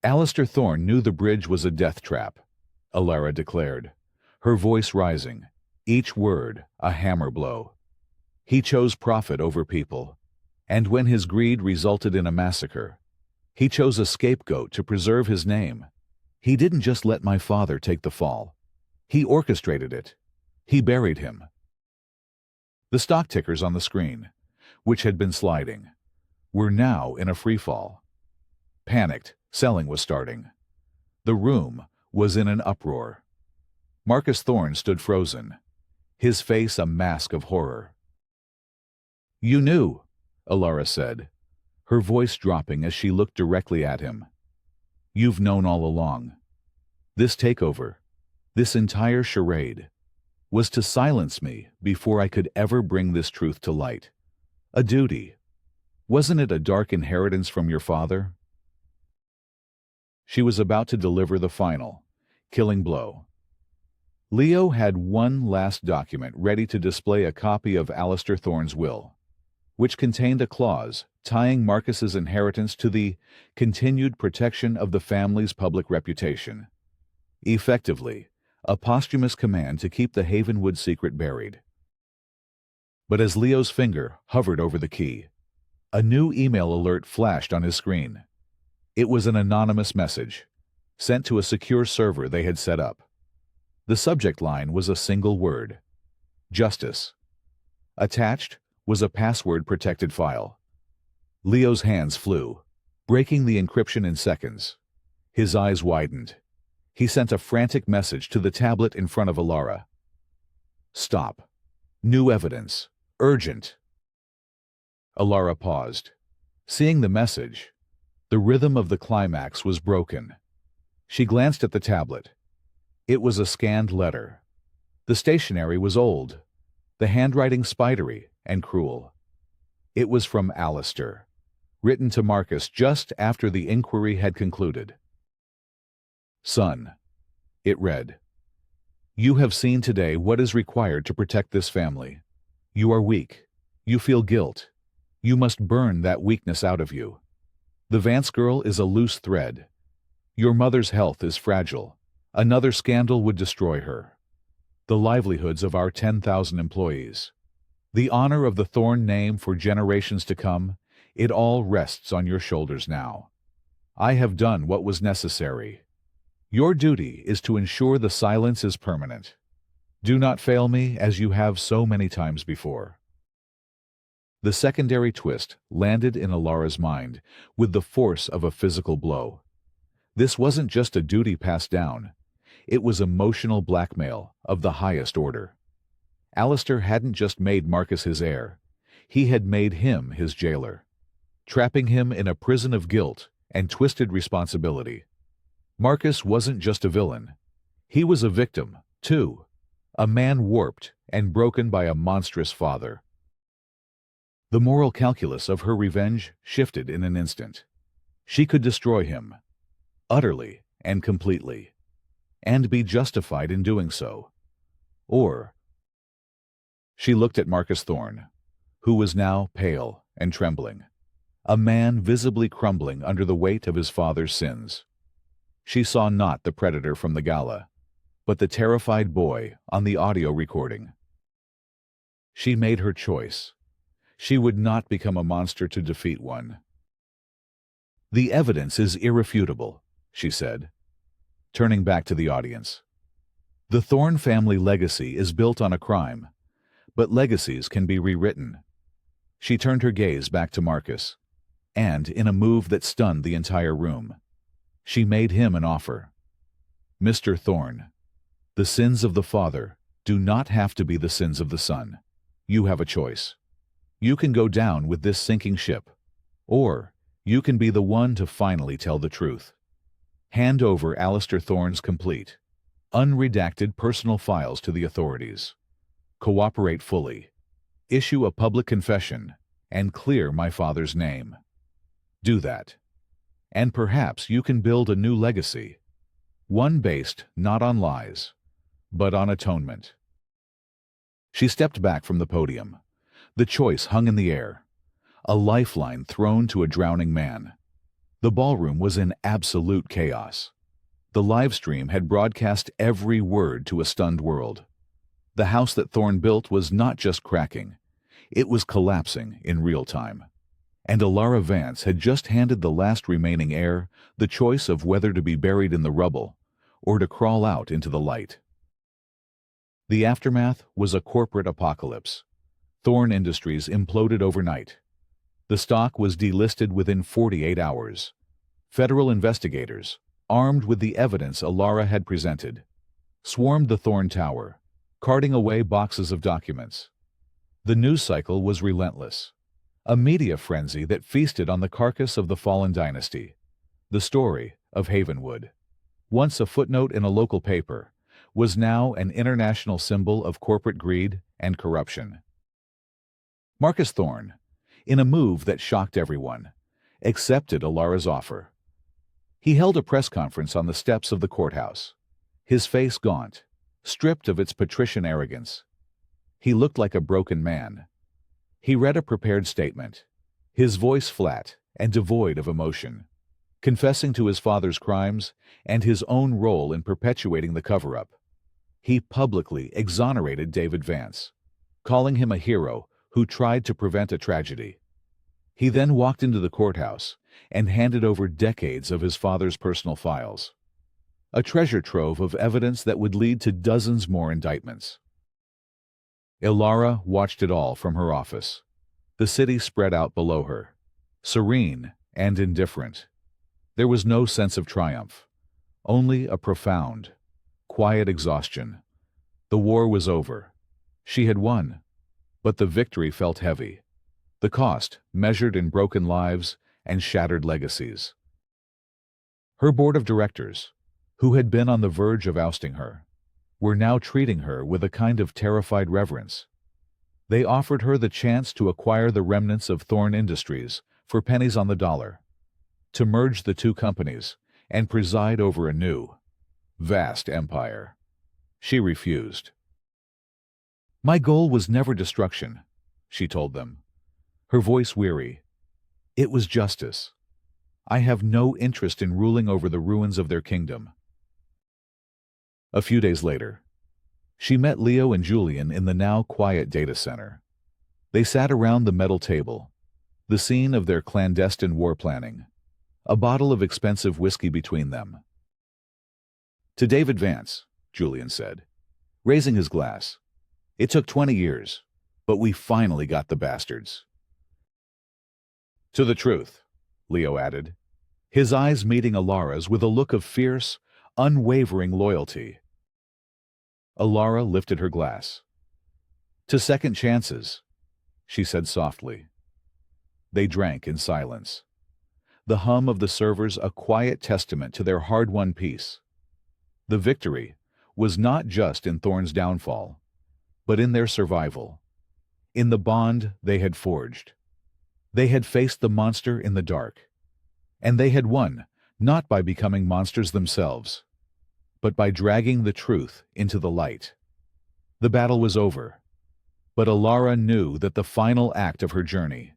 Alistair Thorne knew the bridge was a death trap, Alara declared, her voice rising, each word a hammer blow. He chose profit over people, and when his greed resulted in a massacre, he chose a scapegoat to preserve his name. He didn't just let my father take the fall. He orchestrated it. He buried him. The stock tickers on the screen, which had been sliding, were now in a freefall. Panicked, selling was starting. The room was in an uproar. Marcus Thorne stood frozen, his face a mask of horror. You knew, Alara said, her voice dropping as she looked directly at him. You've known all along. This takeover, this entire charade, was to silence me before I could ever bring this truth to light. A duty. Wasn't it a dark inheritance from your father? She was about to deliver the final, killing blow. Leo had one last document ready to display a copy of Alistair Thorne's will, which contained a clause tying Marcus's inheritance to the continued protection of the family's public reputation. Effectively, a posthumous command to keep the Havenwood secret buried. But as Leo's finger hovered over the key, a new email alert flashed on his screen. It was an anonymous message, sent to a secure server they had set up. The subject line was a single word: justice. Attached was a password-protected file. Leo's hands flew, breaking the encryption in seconds. His eyes widened. He sent a frantic message to the tablet in front of Alara. Stop. New evidence. Urgent. Alara paused. Seeing the message, the rhythm of the climax was broken. She glanced at the tablet. It was a scanned letter. The stationery was old, the handwriting spidery and cruel. It was from Alistair, written to Marcus just after the inquiry had concluded. Son, it read, you have seen today what is required to protect this family. You are weak. You feel guilt. You must burn that weakness out of you. The Vance girl is a loose thread. Your mother's health is fragile. Another scandal would destroy her. The livelihoods of our 10,000 employees. The honor of the Thorne name for generations to come, it all rests on your shoulders now. I have done what was necessary. Your duty is to ensure the silence is permanent. Do not fail me as you have so many times before. The secondary twist landed in Alara's mind with the force of a physical blow. This wasn't just a duty passed down. It was emotional blackmail of the highest order. Alistair hadn't just made Marcus his heir. He had made him his jailer, trapping him in a prison of guilt and twisted responsibility. Marcus wasn't just a villain. He was a victim, too. A man warped and broken by a monstrous father. The moral calculus of her revenge shifted in an instant. She could destroy him, utterly and completely, and be justified in doing so. Or she looked at Marcus Thorne, who was now pale and trembling, a man visibly crumbling under the weight of his father's sins. She saw not the predator from the gala, but the terrified boy on the audio recording. She made her choice. She would not become a monster to defeat one. The evidence is irrefutable, she said, turning back to the audience. The Thorne family legacy is built on a crime, but legacies can be rewritten. She turned her gaze back to Marcus, and, in a move that stunned the entire room, she made him an offer. Mr. Thorne, the sins of the father do not have to be the sins of the son. You have a choice. You can go down with this sinking ship, or you can be the one to finally tell the truth. Hand over Alistair Thorne's complete, unredacted personal files to the authorities. Cooperate fully. Issue a public confession and clear my father's name. Do that. And perhaps you can build a new legacy, one based not on lies, but on atonement. She stepped back from the podium. The choice hung in the air, a lifeline thrown to a drowning man. The ballroom was in absolute chaos. The live stream had broadcast every word to a stunned world. The house that Thorne built was not just cracking, it was collapsing in real time. And Alara Vance had just handed the last remaining heir the choice of whether to be buried in the rubble or to crawl out into the light. The aftermath was a corporate apocalypse. Thorne Industries imploded overnight. The stock was delisted within 48 hours. Federal investigators, armed with the evidence Alara had presented, swarmed the Thorne Tower, carting away boxes of documents. The news cycle was relentless, a media frenzy that feasted on the carcass of the fallen dynasty. The story of Havenwood, once a footnote in a local paper, was now an international symbol of corporate greed and corruption. Marcus Thorne, in a move that shocked everyone, accepted Alara's offer. He held a press conference on the steps of the courthouse, his face gaunt, stripped of its patrician arrogance. He looked like a broken man. He read a prepared statement, his voice flat and devoid of emotion, confessing to his father's crimes and his own role in perpetuating the cover-up. He publicly exonerated David Vance, calling him a hero who tried to prevent a tragedy. He then walked into the courthouse and handed over decades of his father's personal files, a treasure trove of evidence that would lead to dozens more indictments. Alara watched it all from her office. The city spread out below her, serene and indifferent. There was no sense of triumph, only a profound, quiet exhaustion. The war was over. She had won, but the victory felt heavy. The cost, measured in broken lives and shattered legacies. Her board of directors, who had been on the verge of ousting her, were now treating her with a kind of terrified reverence. They offered her the chance to acquire the remnants of Thorne Industries for pennies on the dollar, to merge the two companies and preside over a new, vast empire. She refused. "My goal was never destruction," she told them, her voice weary. "It was justice. I have no interest in ruling over the ruins of their kingdom." A few days later, she met Leo and Julian in the now quiet data center. They sat around the metal table, the scene of their clandestine war planning, a bottle of expensive whiskey between them. To David Vance, Julian said, raising his glass. It took 20 years, but we finally got the bastards. To the truth, Leo added, his eyes meeting Alara's with a look of fierce, unwavering loyalty. Alara lifted her glass. To second chances, she said softly. They drank in silence. The hum of the servers a quiet testament to their hard-won peace. The victory was not just in Thorne's downfall, but in their survival, in the bond they had forged. They had faced the monster in the dark, and they had won, not by becoming monsters themselves, but by dragging the truth into the light. The battle was over, but Alara knew that the final act of her journey,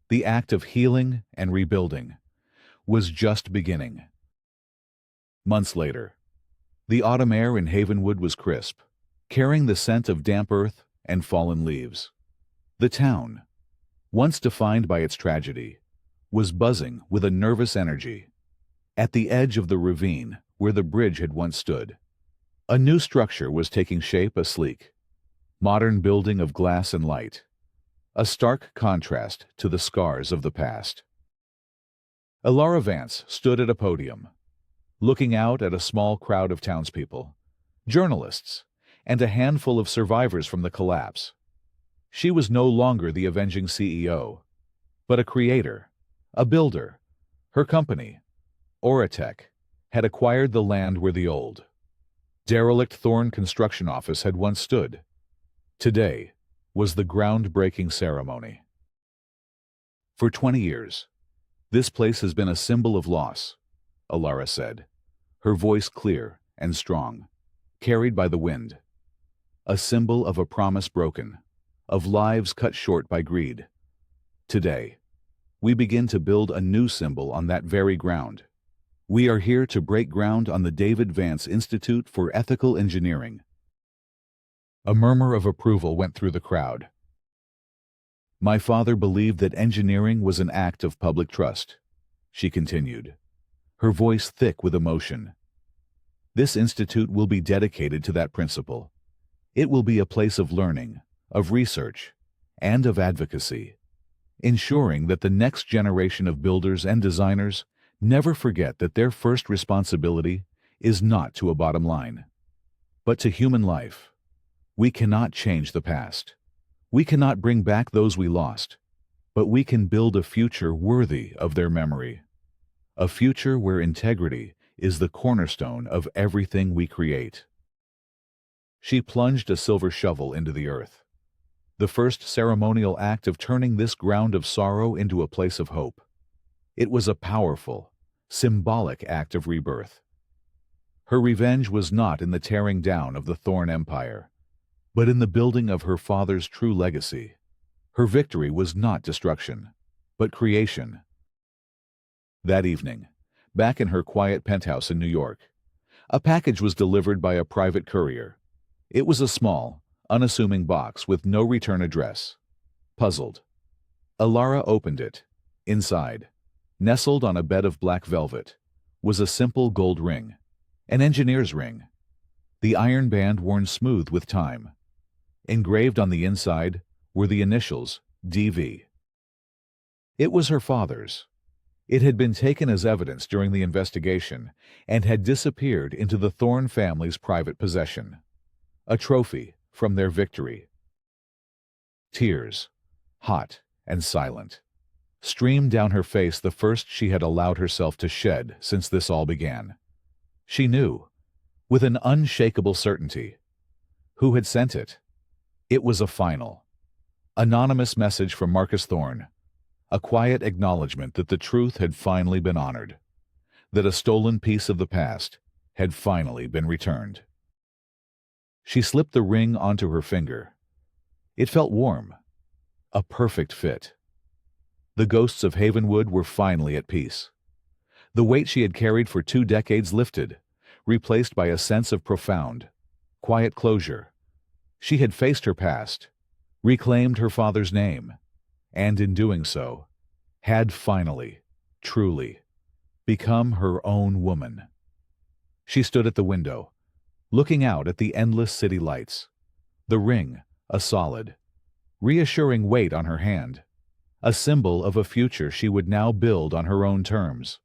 the act of healing and rebuilding, was just beginning. Months later, the autumn air in Havenwood was crisp, carrying the scent of damp earth and fallen leaves. The town, once defined by its tragedy, was buzzing with a nervous energy. At the edge of the ravine where the bridge had once stood, a new structure was taking shape, a sleek, modern building of glass and light, a stark contrast to the scars of the past. Alara Vance stood at a podium, looking out at a small crowd of townspeople, journalists, and a handful of survivors from the collapse. She was no longer the avenging CEO, but a creator, a builder. Her company, Oratech, had acquired the land where the old, derelict Thorne construction office had once stood. Today was the groundbreaking ceremony. For 20 years, this place has been a symbol of loss, Alara said, her voice clear and strong, carried by the wind. A symbol of a promise broken, of lives cut short by greed. Today, we begin to build a new symbol on that very ground. We are here to break ground on the David Vance Institute for Ethical Engineering. A murmur of approval went through the crowd. My father believed that engineering was an act of public trust, she continued, her voice thick with emotion. This institute will be dedicated to that principle. It will be a place of learning, of research, and of advocacy, ensuring that the next generation of builders and designers never forget that their first responsibility is not to a bottom line, but to human life. We cannot change the past. We cannot bring back those we lost, but we can build a future worthy of their memory. A future where integrity is the cornerstone of everything we create. She plunged a silver shovel into the earth, the first ceremonial act of turning this ground of sorrow into a place of hope. It was a powerful, symbolic act of rebirth. Her revenge was not in the tearing down of the Thorne Empire, but in the building of her father's true legacy. Her victory was not destruction, but creation. That evening, back in her quiet penthouse in New York, a package was delivered by a private courier. It was a small, unassuming box with no return address. Puzzled, Alara opened it. Inside, nestled on a bed of black velvet, was a simple gold ring, an engineer's ring, the iron band worn smooth with time. Engraved on the inside were the initials DV. It was her father's. It had been taken as evidence during the investigation and had disappeared into the Thorne family's private possession. A trophy from their victory. Tears, hot and silent, streamed down her face, the first she had allowed herself to shed since this all began. She knew, with an unshakable certainty, who had sent it. It was a final, anonymous message from Marcus Thorne, a quiet acknowledgement that the truth had finally been honored, that a stolen piece of the past had finally been returned. She slipped the ring onto her finger. It felt warm, a perfect fit. The ghosts of Havenwood were finally at peace. The weight she had carried for 2 decades lifted, replaced by a sense of profound, quiet closure. She had faced her past, reclaimed her father's name, and in doing so, had finally, truly, become her own woman. She stood at the window, looking out at the endless city lights. The ring, a solid, reassuring weight on her hand, a symbol of a future she would now build on her own terms.